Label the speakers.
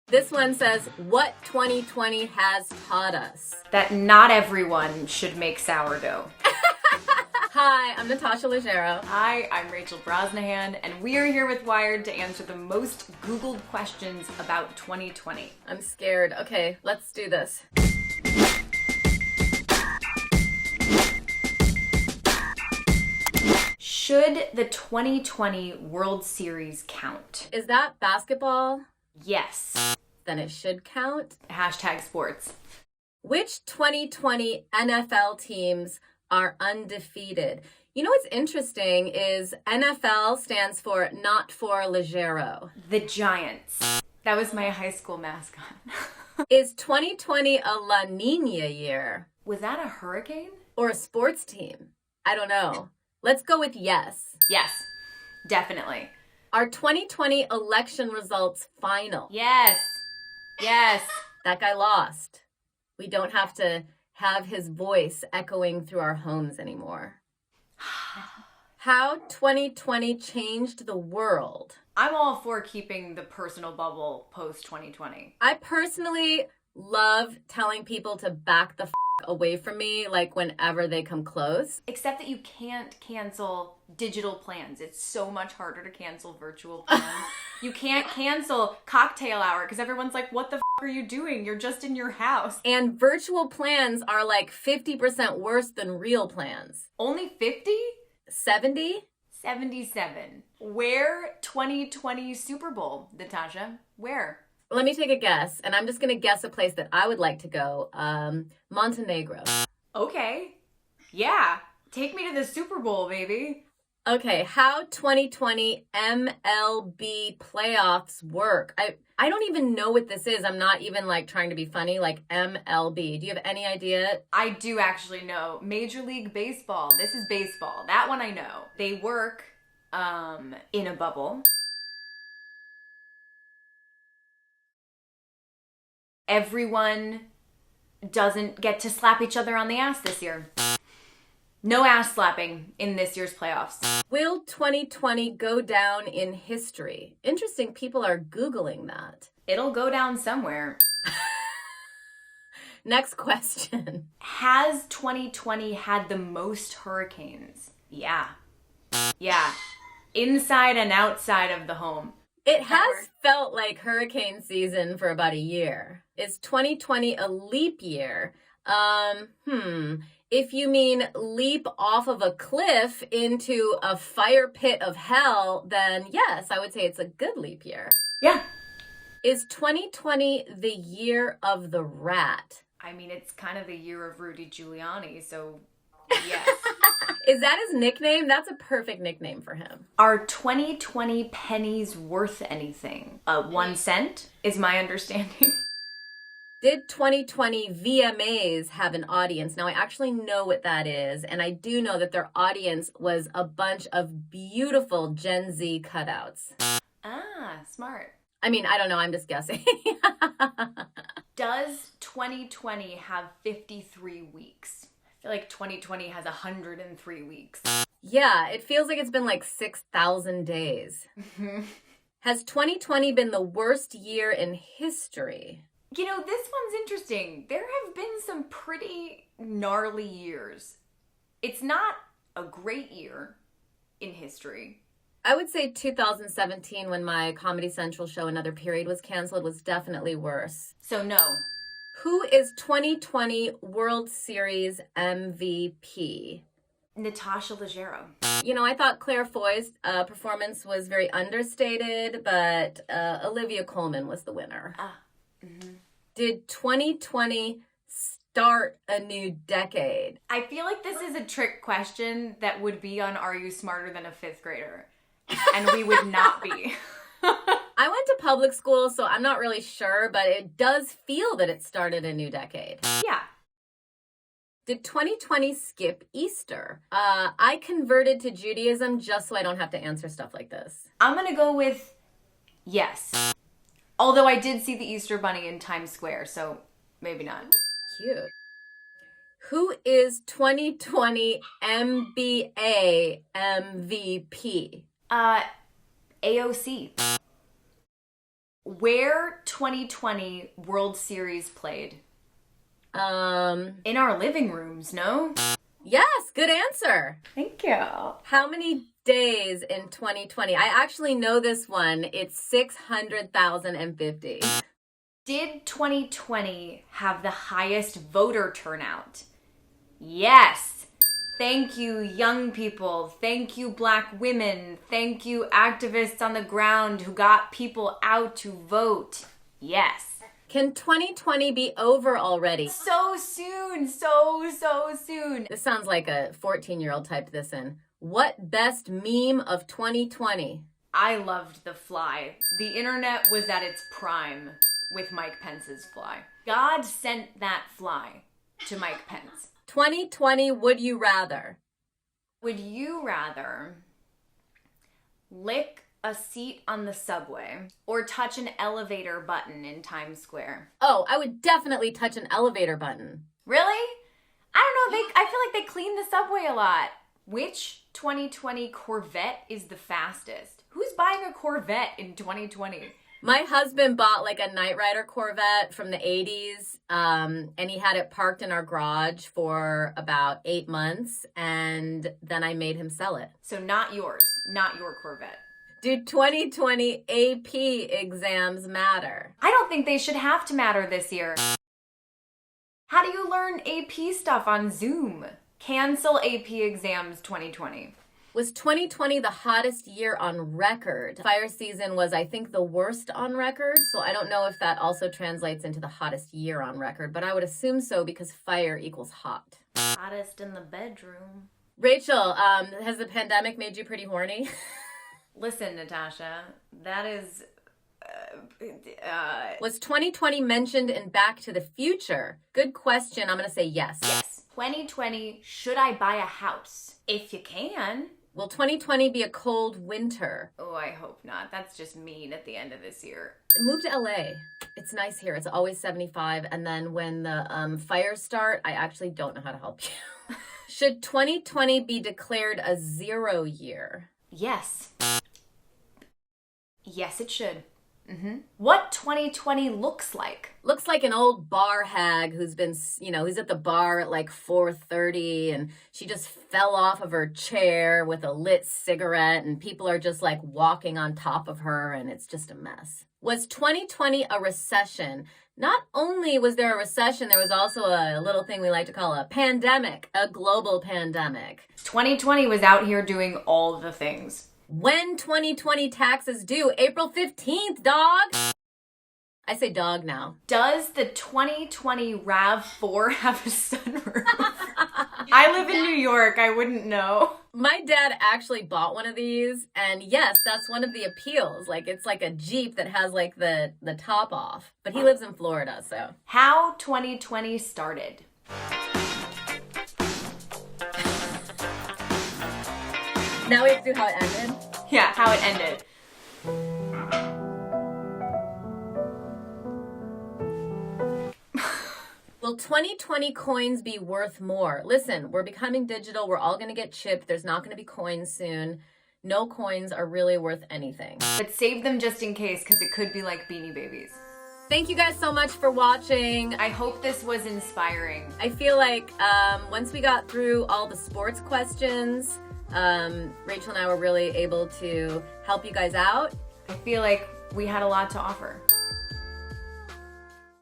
Speaker 1: This one says, what 2020 has taught us?
Speaker 2: That not everyone should make sourdough.
Speaker 1: Hi, I'm Natasha Leggero.
Speaker 2: Hi, I'm Rachel Brosnahan, and we are here with Wired to answer the most Googled questions about 2020.
Speaker 1: I'm scared. Okay, let's do this.
Speaker 2: Should the 2020 World Series count?
Speaker 1: Is that basketball?
Speaker 2: Yes.
Speaker 1: Then it should count.
Speaker 2: Hashtag sports.
Speaker 1: Which 2020 NFL teams are undefeated? You know what's interesting is NFL stands for Not For Leggero.
Speaker 2: The Giants. That was my high school mascot.
Speaker 1: Is 2020 a La Nina year?
Speaker 2: Was that a hurricane?
Speaker 1: Or a sports team? I don't know. Let's go with yes.
Speaker 2: Yes, definitely.
Speaker 1: Are 2020 election results final?
Speaker 2: Yes. Yes.
Speaker 1: That guy lost. We don't have to have his voice echoing through our homes anymore. How 2020 changed the world?
Speaker 2: I'm all for keeping the personal bubble post 2020.
Speaker 1: I personally love telling people to back the away from me, like whenever they come close.
Speaker 2: Except that you can't cancel digital plans. It's so much harder to cancel virtual plans. You can't cancel cocktail hour because everyone's like, what the are you doing? You're just in your house.
Speaker 1: And virtual plans are like 50% worse than real plans.
Speaker 2: Only 50?
Speaker 1: 70?
Speaker 2: 77. Where 2020 Super Bowl, Natasha? Where?
Speaker 1: Let me take a guess, and I'm just going to guess a place that I would like to go. Montenegro.
Speaker 2: Okay. Yeah. Take me to the Super Bowl, baby.
Speaker 1: Okay, how 2020 MLB playoffs work. I don't even know what this is. I'm not even like trying to be funny, like MLB. Do you have any idea?
Speaker 2: I do actually know. Major League Baseball. This is baseball. That one I know. They work in a bubble. Everyone doesn't get to slap each other on the ass this year. No ass slapping in this year's playoffs.
Speaker 1: Will 2020 go down in history? Interesting, people are Googling that.
Speaker 2: It'll go down somewhere.
Speaker 1: Next question.
Speaker 2: Has 2020 had the most hurricanes? Yeah. Yeah. Inside and outside of the home.
Speaker 1: It has felt like hurricane season for about a year. Is 2020 a leap year? If you mean leap off of a cliff into a fire pit of hell, then yes, I would say it's a good leap year.
Speaker 2: Yeah.
Speaker 1: Is 2020 the year of the rat?
Speaker 2: I mean, it's kind of the year of Rudy Giuliani, so yes.
Speaker 1: Is that his nickname? That's a perfect nickname for him.
Speaker 2: Are 2020 pennies worth anything? 1 cent is my understanding.
Speaker 1: Did 2020 VMAs have an audience? Now, I actually know what that is, and I do know that their audience was a bunch of beautiful Gen Z cutouts.
Speaker 2: Ah, smart.
Speaker 1: I mean, I don't know. I'm just guessing.
Speaker 2: Does 2020 have 53 weeks? I feel like 2020 has 103 weeks.
Speaker 1: Yeah, it feels like it's been like 6,000 days. Has 2020 been the worst year in history?
Speaker 2: You know, this one's interesting. There have been some pretty gnarly years. It's not a great year in history.
Speaker 1: I would say 2017, when my Comedy Central show Another Period was canceled, was definitely worse.
Speaker 2: So no.
Speaker 1: Who is 2020 World Series MVP?
Speaker 2: Natasha Leggero.
Speaker 1: You know, I thought Claire Foy's performance was very understated, but Olivia Colman was the winner. Did 2020 start a new decade?
Speaker 2: I feel like this is a trick question that would be on Are You Smarter Than a Fifth Grader? And we would not be.
Speaker 1: I went to public school, so I'm not really sure, but it does feel that it started a new decade.
Speaker 2: Yeah.
Speaker 1: Did 2020 skip Easter? I converted to Judaism just so I don't have to answer stuff like this.
Speaker 2: I'm going to go with yes. Although I did see the Easter Bunny in Times Square, so maybe not.
Speaker 1: Cute. Who is 2020 NBA MVP?
Speaker 2: AOC. Where 2020 World Series played? In our living rooms, no?
Speaker 1: Yes, good answer.
Speaker 2: Thank you.
Speaker 1: How many days in 2020? I actually know this one. It's 600,050.
Speaker 2: Did 2020 have the highest voter turnout? Yes. Thank you, young people. Thank you, Black women. Thank you, activists on the ground who got people out to vote. Yes.
Speaker 1: Can 2020 be over already?
Speaker 2: So soon. So soon.
Speaker 1: This sounds like a 14-year-old typed this in. What best meme of 2020?
Speaker 2: I loved the fly. The internet was at its prime with Mike Pence's fly. God sent that fly to Mike Pence.
Speaker 1: 2020, would you rather?
Speaker 2: Would you rather lick a seat on the subway or touch an elevator button in Times Square?
Speaker 1: Oh, I would definitely touch an elevator button.
Speaker 2: Really? I don't know. I feel like they clean the subway a lot. Which 2020 Corvette is the fastest? Who's buying a Corvette in 2020?
Speaker 1: My husband bought like a Knight Rider Corvette from the 80s, and he had it parked in our garage for about 8 months, and then I made him sell it.
Speaker 2: So not yours, not your Corvette.
Speaker 1: Do 2020 AP exams matter?
Speaker 2: I don't think they should have to matter this year. How do you learn AP stuff on Zoom? Cancel AP exams 2020.
Speaker 1: Was 2020 the hottest year on record? Fire season was, I think, the worst on record, so I don't know if that also translates into the hottest year on record, but I would assume so because fire equals hot.
Speaker 2: Hottest in the bedroom.
Speaker 1: Rachel, has the pandemic made you pretty horny?
Speaker 2: Listen, Natasha, that is...
Speaker 1: Was 2020 mentioned in Back to the Future? Good question. I'm going to say yes.
Speaker 2: Yes. 2020, should I buy a house? If you can.
Speaker 1: Will 2020 be a cold winter?
Speaker 2: Oh, I hope not. That's just mean at the end of this year.
Speaker 1: Move to LA. It's nice here. It's always 75. And then when the fires start, I actually don't know how to help you. Should 2020 be declared a 0 year?
Speaker 2: Yes. Yes, it should. What 2020 looks like?
Speaker 1: Looks like an old bar hag who's been, who's at the bar at like 4:30 and she just fell off of her chair with a lit cigarette and people are just like walking on top of her and it's just a mess. Was 2020 a recession? Not only was there a recession, there was also a little thing we like to call a pandemic, a global pandemic.
Speaker 2: 2020 was out here doing all the things.
Speaker 1: When 2020 taxes due? April 15th, dog. I say dog now.
Speaker 2: Does the 2020 RAV4 have a sunroof? I live in New York. I wouldn't know.
Speaker 1: My dad actually bought one of these, and yes, that's one of the appeals. Like, it's like a Jeep that has like the top off. But he lives in Florida, so.
Speaker 2: How 2020 started.
Speaker 1: Now we have to do how it ended?
Speaker 2: Yeah, how it ended.
Speaker 1: Will 2020 coins be worth more? Listen, we're becoming digital. We're all going to get chipped. There's not going to be coins soon. No coins are really worth anything.
Speaker 2: But save them just in case, because it could be like Beanie Babies.
Speaker 1: Thank you guys so much for watching.
Speaker 2: I hope this was inspiring.
Speaker 1: I feel like once we got through all the sports questions, Rachel and I were really able to help you guys out.
Speaker 2: I feel like we had a lot to offer.